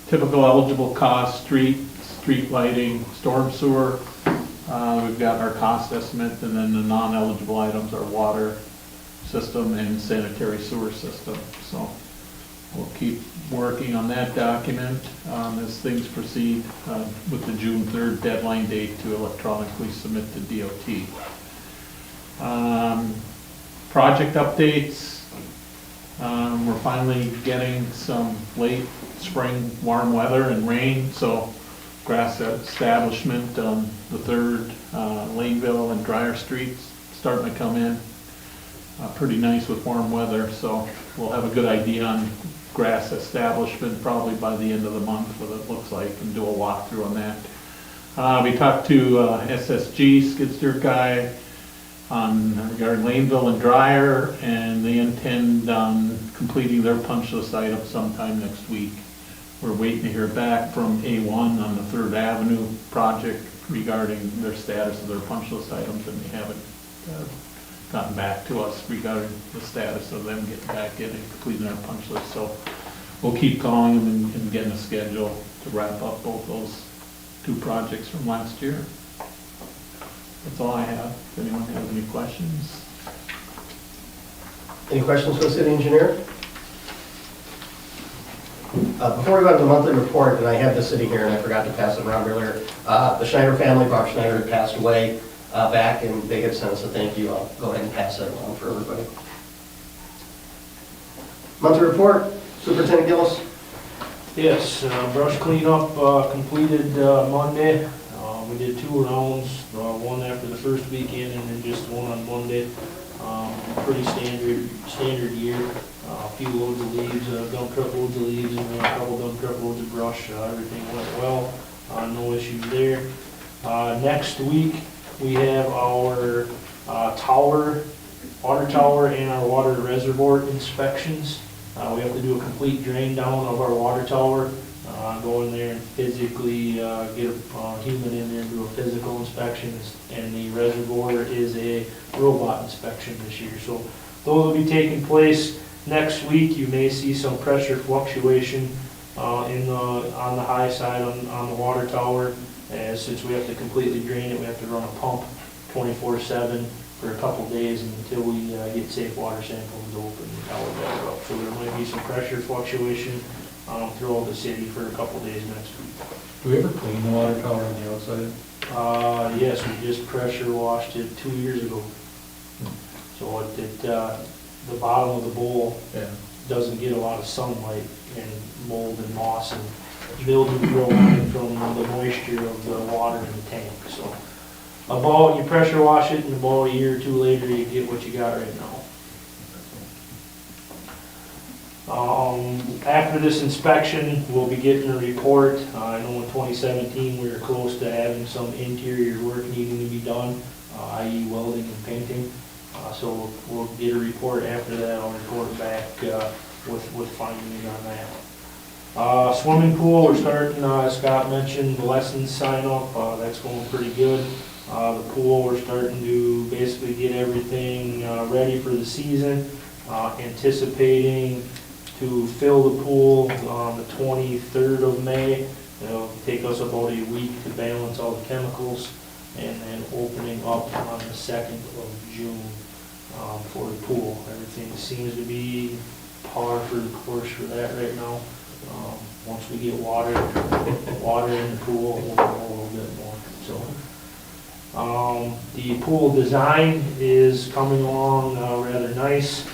typical eligible cost, street lighting, storm sewer. We've got our cost estimate, and then the non-eligible items are water system and sanitary sewer system. So we'll keep working on that document as things proceed with the June 3rd deadline date to electronically submit to DOT. Project updates. We're finally getting some late spring warm weather and rain, so grass establishment on the 3rd, Laneville and Dryer Streets starting to come in. Pretty nice with warm weather, so we'll have a good idea on grass establishment probably by the end of the month, what it looks like, and do a walkthrough on that. We talked to SSG, skid steer guy, regarding Laneville and Dryer, and they intend on completing their punch list item sometime next week. We're waiting to hear back from A1 on the 3rd Avenue project regarding their status of their punch list items, and they haven't gotten back to us regarding the status of them getting back in and completing their punch list. So we'll keep calling them and getting a schedule to wrap up both those 2 projects from last year. That's all I have. If anyone has any questions. Any questions for the city engineer? Before we go to the monthly report, and I had this sitting here and I forgot to pass it around earlier, the Schneider family, Bob Schneider, had passed away back, and they had sent us a thank you. I'll go ahead and pass that along for everybody. Monthly report, Superintendent Gillis. Yes, brush cleanup completed Monday. We did 2 rounds, one after the first weekend and then just one on Monday. Pretty standard year. A few loads of leaves, dump truck loads of leaves, and a couple dump truck loads of brush. Everything went well, no issues there. Next week, we have our water tower and our water reservoir inspections. We have to do a complete drain down of our water tower, go in there and physically get a human in there and do a physical inspection. And the reservoir is a robot inspection this year. So those will be taking place next week. You may see some pressure fluctuation on the high side on the water tower. Since we have to completely drain it, we have to run a pump 24/7 for a couple days until we get safe water samples to open the tower back up. So there might be some pressure fluctuation throughout the city for a couple days next week. Do we ever clean the water tower on the outside? Yes, we just pressure washed it 2 years ago. So the bottom of the bowl doesn't get a lot of sunlight, and mold and moss and mildew grow on it from the moisture of the water in the tank. So you pressure wash it, and about a year or two later, you get what you got right now. After this inspection, we'll be getting a report. I know in 2017, we were close to having some interior work needing to be done, i.e. welding and painting. So we'll get a report after that. I'll report back with findings on that. Swimming pool, we're starting, as Scott mentioned, the lessons sign up. That's going pretty good. The pool, we're starting to basically get everything ready for the season. Anticipating to fill the pool on the 23rd of May. It'll take us about a week to balance all the chemicals, and then opening up on the 2nd of June for the pool. Everything seems to be par for the course for that right now. Once we get water in the pool, we'll know a little bit more. So, the pool design is coming along rather nice.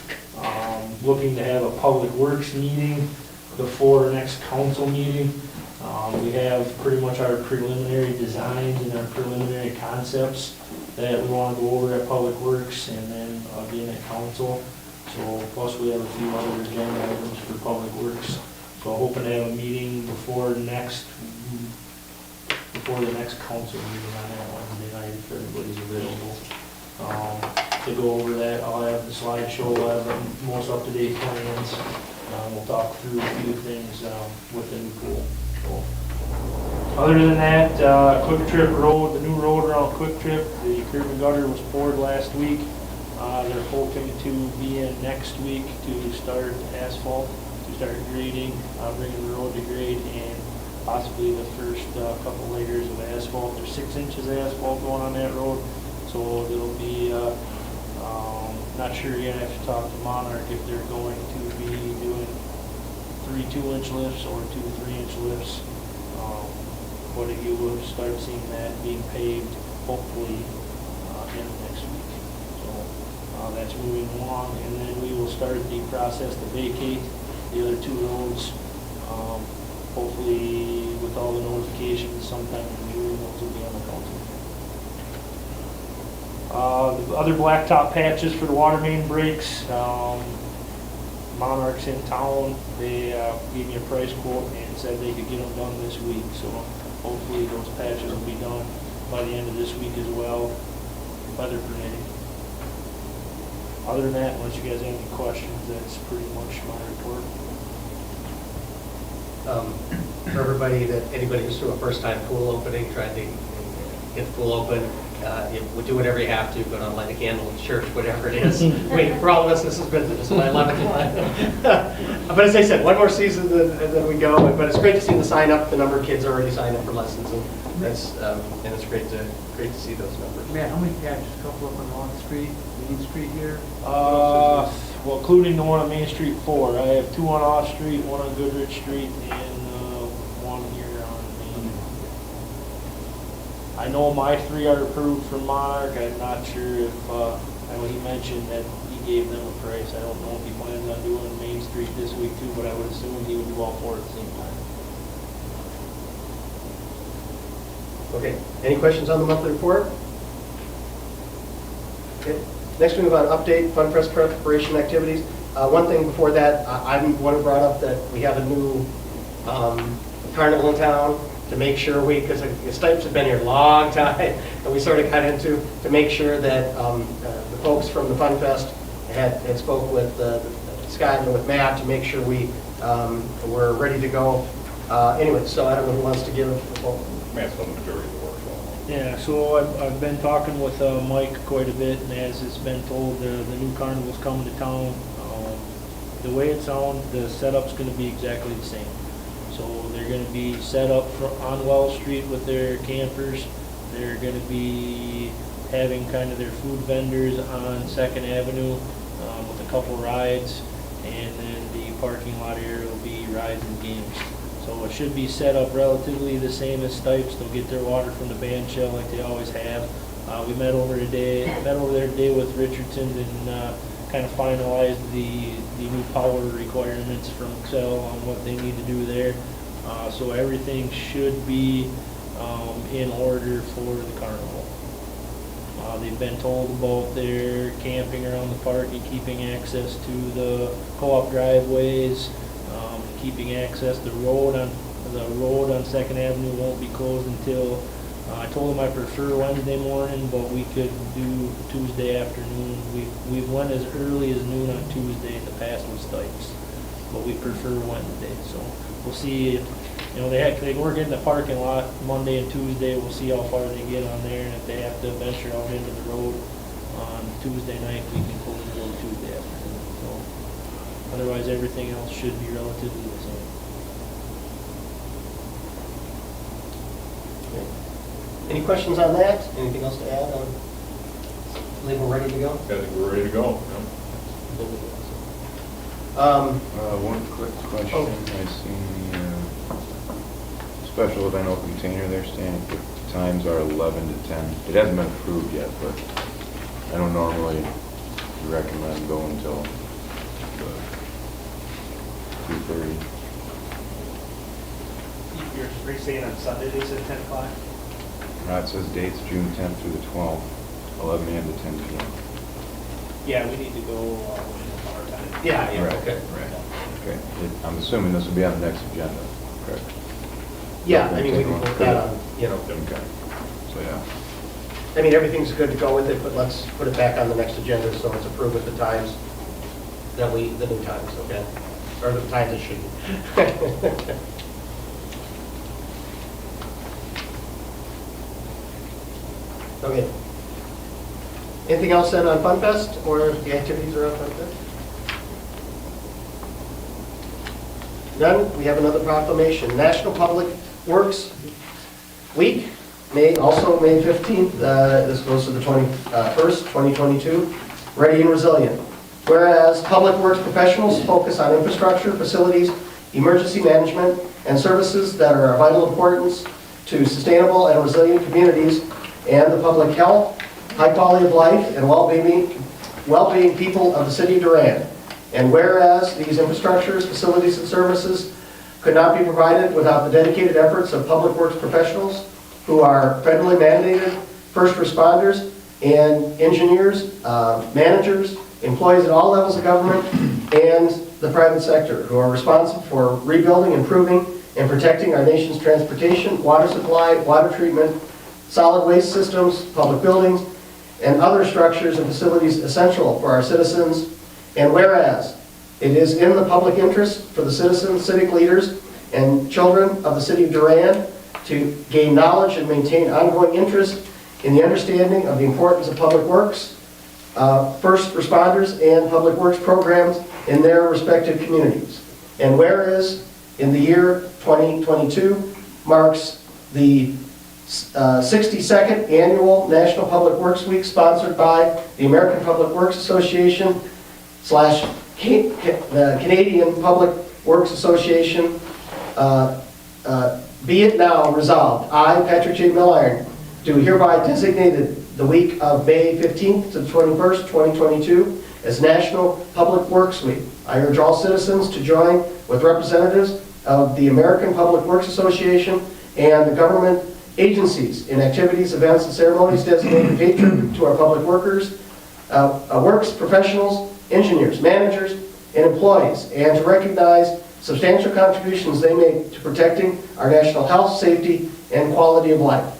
Looking to have a public works meeting before next council meeting. We have pretty much our preliminary designs and our preliminary concepts that we want to go over at Public Works and then again at council. So plus we have a few other agenda items for Public Works. So I'm hoping to have a meeting before the next council meeting on that Wednesday night if everybody's available. To go over that, I'll have the slideshow, I'll have the most up-to-date plans. We'll talk through a few things within the pool. So, other than that, Quick Trip Road, the new road around Quick Trip, the curb and gutter was poured last week. They're hoping to be in next week to start asphalt, to start grading, bringing the road to grade, and possibly the first couple layers of asphalt. There's 6 inches of asphalt going on that road, so it'll be, not sure yet, I have to talk to Monarch if they're going to be doing 3 2-inch lifts or 2 3-inch lifts. But you will start seeing that being paved hopefully in next week. So that's moving along, and then we will start the process to vacate the other 2 roads. Hopefully with all the notifications sometime in June, those will be on the council. The other blacktop patches for the water main breaks, Monarch's in town. They gave me a price quote and said they could get them done this week. So hopefully those patches will be done by the end of this week as well, weather permitting. Other than that, unless you guys have any questions, that's pretty much my report. For everybody, anybody who's through a first-time pool opening, trying to get the pool open, you do whatever you have to, go down, light a candle in church, whatever it is. Wait, for all of us, this has been just my 11th one. But as I said, one more season and then we go. But it's great to see the sign up. The number of kids already signed up for lessons, and that's and it's great to see those numbers. Matt, how many patches? A couple up on Long Street, Main Street here? Well, including the one on Main Street 4. I have 2 on Off Street, 1 on Goodrich Street, and 1 here on Main. I know my 3 are approved from Monarch. I'm not sure if, I know he mentioned that he gave them a price. I don't know if he plans on doing Main Street this week too, but I would assume he would do all 4 at the same time. Okay, any questions on the monthly report? Okay, next we move on, update, Fun Press preparation activities. One thing before that, I'm the one who brought up that we have a new carnival in town to make sure because the Stipes have been here a long time, and we sort of got into to make sure that the folks from the Fun Fest had spoke with Scott and with Matt to make sure we were ready to go. Anyway, so I don't know who wants to give Matt's done the majority of the work, so. Yeah, so I've been talking with Mike quite a bit, and as it's been told, the new carnival's coming to town. The way it sounds, the setup's gonna be exactly the same. So they're gonna be set up on Wells Street with their campers. They're gonna be having kind of their food vendors on 2nd Avenue with a couple rides, and then the parking lot area will be rides and games. So it should be set up relatively the same as Stipes. They'll get their water from the band shell like they always have. We met over there today with Richardson's and kind of finalized the new power requirements from Excel on what they need to do there. So everything should be in order for the carnival. They've been told about their camping around the park and keeping access to the co-op driveways, keeping access. The road on 2nd Avenue won't be closed until, I told them I prefer Wednesday morning, but we could do Tuesday afternoon. We've went as early as noon on Tuesday in the past with Stipes, but we prefer Wednesday. So we'll see. They work in the parking lot Monday and Tuesday. We'll see how far they get on there, and if they have to venture out into the road on Tuesday night, we can close the road Tuesday afternoon. So otherwise, everything else should be relatively the same. Any questions on that? Anything else to add? I believe we're ready to go. I think we're ready to go. One quick question. I seen the special event open container there standing. The times are 11 to 10. It hasn't been approved yet, but I don't normally recommend going until 2:30. You're saying on Sunday, they said 10 o'clock? It says dates June 10th through the 12th, 11 a.m. to 10 p.m. Yeah, we need to go our time. Yeah, Right, okay. Okay. I'm assuming this will be on the next agenda, correct? Yeah, I mean, we can put that on, Okay. So, yeah. I mean, everything's good to go with it, but let's put it back on the next agenda so it's approved with the times the new times, okay? Or the times it should be. Okay. Anything else then on Fun Fest or the activities around Fun Fest? None. We have another proclamation. National Public Works Week, May 15th. This goes to the 21st, 2022. Ready and resilient. Whereas public works professionals focus on infrastructure, facilities, emergency management, and services that are of vital importance to sustainable and resilient communities and the public health, high quality of life, and well-being people of the city of Durand. And whereas these infrastructures, facilities, and services could not be provided without the dedicated efforts of public works professionals who are federally mandated first responders and engineers, managers, employees at all levels of government, and the private sector who are responsible for rebuilding, improving, and protecting our nation's transportation, water supply, water treatment, solid waste systems, public buildings, and other structures and facilities essential for our citizens. And whereas it is in the public interest for the citizens, civic leaders, and children of the city of Durand to gain knowledge and maintain ongoing interest in the understanding of the importance of public works, first responders, and public works programs in their respective communities. And whereas in the year 2022 marks the 62nd Annual National Public Works Week, sponsored by the American Public Works Association / the Canadian Public Works Association. Be it now resolved, I, Patrick J. Milliron, do hereby designate the week of May 15th to the 21st, 2022 as National Public Works Week. I urge all citizens to join with representatives of the American Public Works Association and the government agencies in activities, events, and ceremonies designated patron to our public workers, works professionals, engineers, managers, and employees, and to recognize substantial contributions they make to protecting our national health, safety, and quality of life.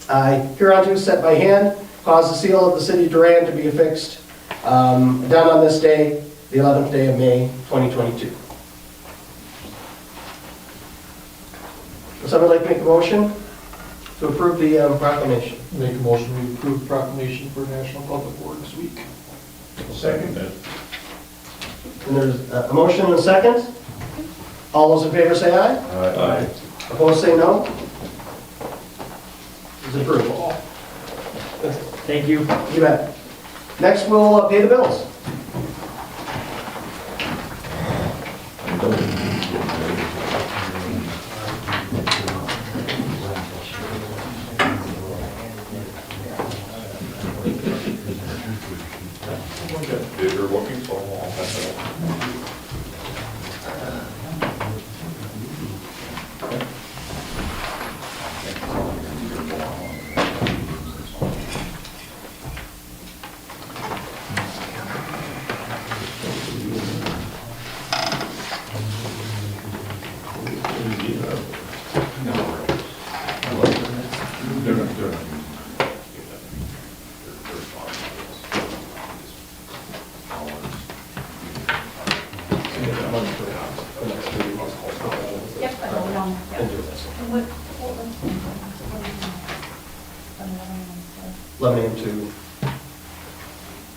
I hereunto set by hand, cause the seal of the city of Durand to be affixed, done on this day, the 11th day of May, 2022. Would someone like to make a motion to approve the proclamation? Make a motion, we approve the proclamation for National Public Works Week. Second that. And there's a motion and a second. All those in favor say aye. Aye. Opposed say no. It's approved. Thank you. You bet. Next, we'll pay the bills. You're looking so long. Yep, I don't know. What- 11 a.m. to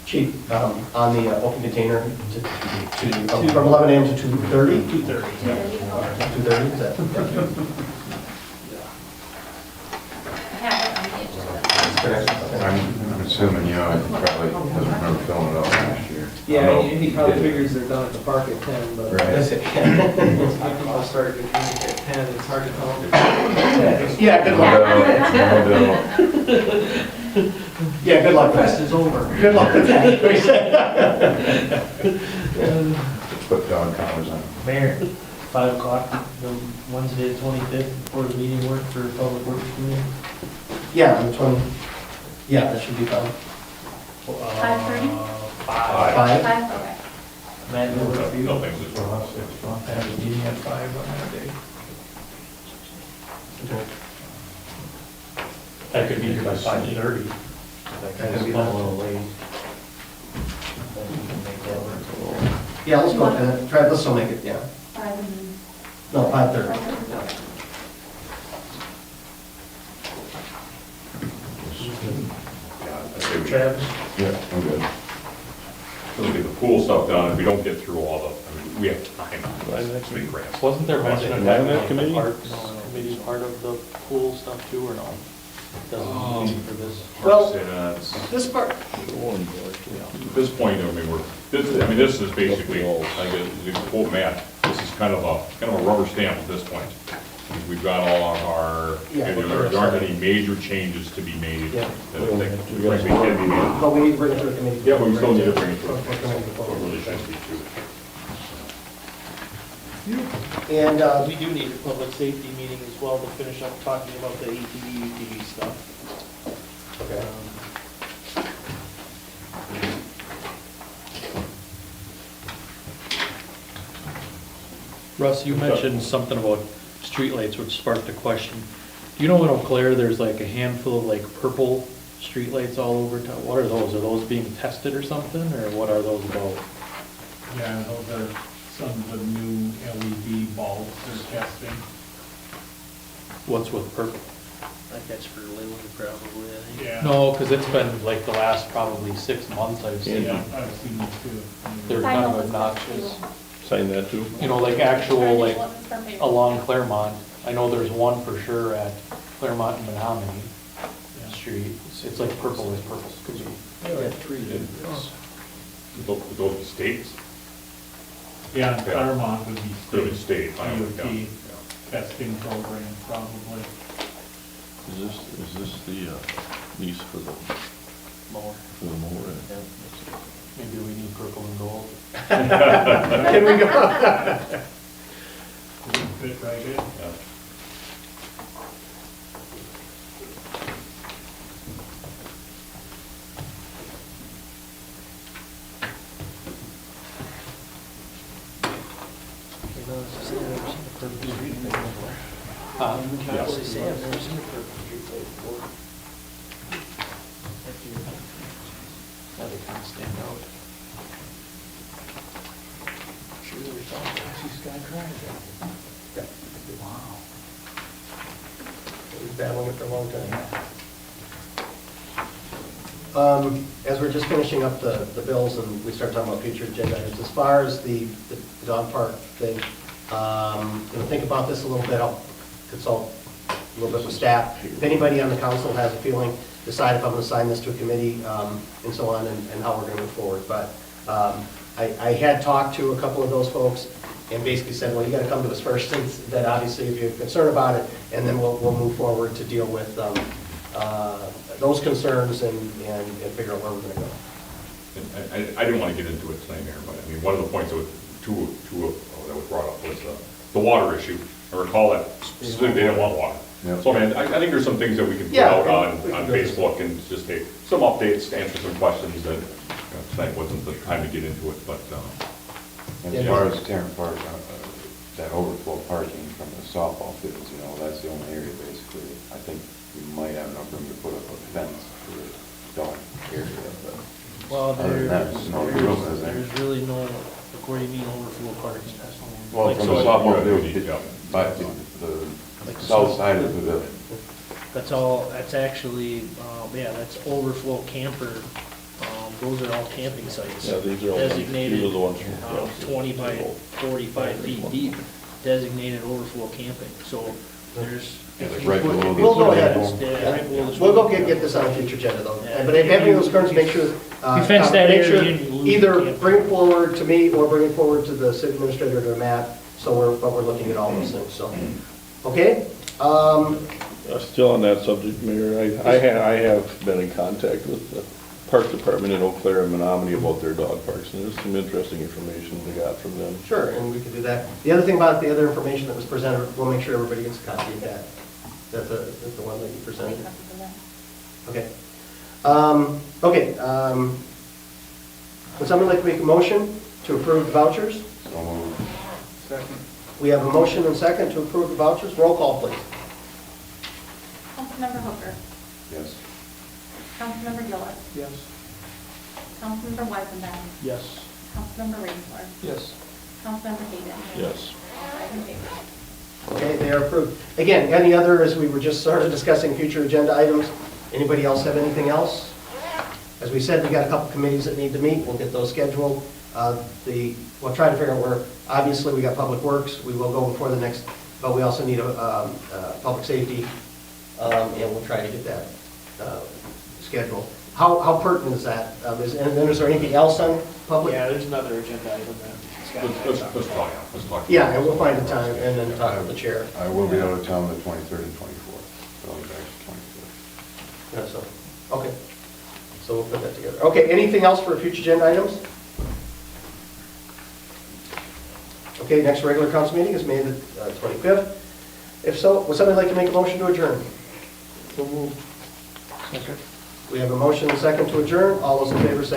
Chief, on the open container, from 11 a.m. to 2:30? 2:30. 2:30, is that? I'm assuming, he probably doesn't remember filling it out last year. Yeah, he probably figures they're done at the park at 10, but Right. That's it. I think I'll start to drink at 10, it's hard to tell them. Yeah, good luck. No doubt. Yeah, good luck with Fest that. is over. Good luck with that. Put dog collars on. Mayor, 5 o'clock, the Wednesday, the 25th, before the meeting work for Public Works Committee. Yeah, on the 20, yeah, that should be fine. 5:30? 5. 5? Okay. Matt, will work for you? Nothing's just. Have a meeting at 5 on that day. I could be here by 5:30. That's a little late. But we can make that work. Yeah, let's go, try, let's still make it, yeah. 5 and No, 5:30. 5:30. Travis? Yeah, I'm good. Let's get the pool stuff done, if we don't get through all the, I mean, we have time on this, big grants. Wasn't there mention of Wasn't that that committee? Parks committee part of the pool stuff too, or no? Doesn't need for this. Well, It's- this part, At this point, I mean, this is basically, I guess, to quote Matt, this is kind of a rubber stamp at this point. We've got all of our, Yeah. there aren't any major changes to be made. Yeah. That I think frankly can be made. but we need to bring it to a committee. Yeah, but we still need to bring it to a For committee before. What really should be too. And, We do need a public safety meeting as well to finish up talking about the ATV, UTV stuff. okay. Russ, you mentioned something about streetlights, which sparked a question. Do you know in Eau Claire, there's like a handful of like purple streetlights all over town? What are those? Are those being tested or something, or what are those about? Yeah, those are some of the new LED bulbs they're testing. What's with purple? Like that's for Linwood probably, I think. Yeah. No, because it's been like the last probably 6 months I've seen Yeah, them. I've seen them too. They're Sign kind of those. obnoxious. Sign that too. You know, like actual, like along Claremont. I know there's one for sure at Claremont and Menominee Street. It's like purple as purple could be. Those be states? Yeah, and Claremont would be Could be state state, I would, DOT yeah. testing program probably. Is this the lease for the Mower. mower? Yeah. Maybe we need purple and gold. Can we go? Fit right in. Yeah. Not what they say, I've never seen it for a streetlight before. Now they kind of stand out. Sure, there's something, she's got crying. Wow. We've been battling it for a long time. As we're just finishing up the bills and we start talking about future agenda items, as far as the dog park thing, think about this a little bit. I'll consult a little bit with staff. If anybody on the council has a feeling, decide if I'm going to sign this to a committee and so on, and how we're going to move forward. But I had talked to a couple of those folks and basically said, well, you got to come to us first, and that obviously if you're concerned about it, and then we'll move forward to deal with those concerns and figure out where we're going to go. And I didn't want to get into it tonight, Mayor, but I mean, one of the points that was brought up was the water issue. I recall that specifically they didn't want water. Yep. So, I mean, I think there's some things that we can put Yeah, out on we can do Facebook and just take some updates, answer some questions that, tonight wasn't the time to get into it, but, As far as Tarrant Park, that overflow parking from the softball fields, that's the only area basically. I think we might have enough room to put up a fence for the dog area, but Well, other than that, there's no room, is there? there's really no, according to me, overflow parking. Well, Like, from so the softball field, yeah. but the south side of the pavilion. That's all, that's actually, that's overflow camper. Those are all camping sites. Yeah, these are all, Designated, these are the ones. 20 by 45 feet deep, designated overflow camping. So there's. Yeah, like right below the- We'll go ahead. Yeah, right below the- We'll go get this on a future agenda though. Yeah. But if any of those concerns, make sure. You fence that make area, sure you lose either the camp. bring it forward to me or bring it forward to the city administrator or to Matt, but we're looking at all those things, so. Okay? Still on that subject, Mayor, I have been in contact with the Park Department in Eau Claire and Menominee about their dog parks, and there's some interesting information we got from them. Sure, and we can do that. The other thing about the other information that was presented, we'll make sure everybody gets a copy of that. That's the one that you presented? Okay. Would somebody like to make a motion to approve the vouchers? So moved. Second. We have a motion and second to approve the vouchers. Roll call, please. Councilmember Hooker. Yes. Councilmember Gillis. Yes. Councilmember Weisenbaum. Yes. Councilmember Raisler. Yes. Councilmember Hayden. Yes. Five in favor. Okay, they are approved. Again, any other, as we were just sort of discussing future agenda items, anybody else have anything else? As we said, we got a couple committees that need to meet, we'll get those scheduled. We'll try to figure out where, obviously, we got Public Works, we will go before the next, but we also need a public safety, and we'll try to get that scheduled. How pertinent is that? And then is there anything else on public? Yeah, there's another agenda item that let's talk. Yeah, and we'll find a time and then talk with the chair. I will be out of town the 23rd and 24th, so I'll be back to 25th. Yeah, so, okay. So we'll put that together. Okay, anything else for future agenda items? Okay, next regular council meeting is May the 25th. If so, would somebody like to make a motion to adjourn? So moved. Second. We have a motion and a second to adjourn. All those in favor say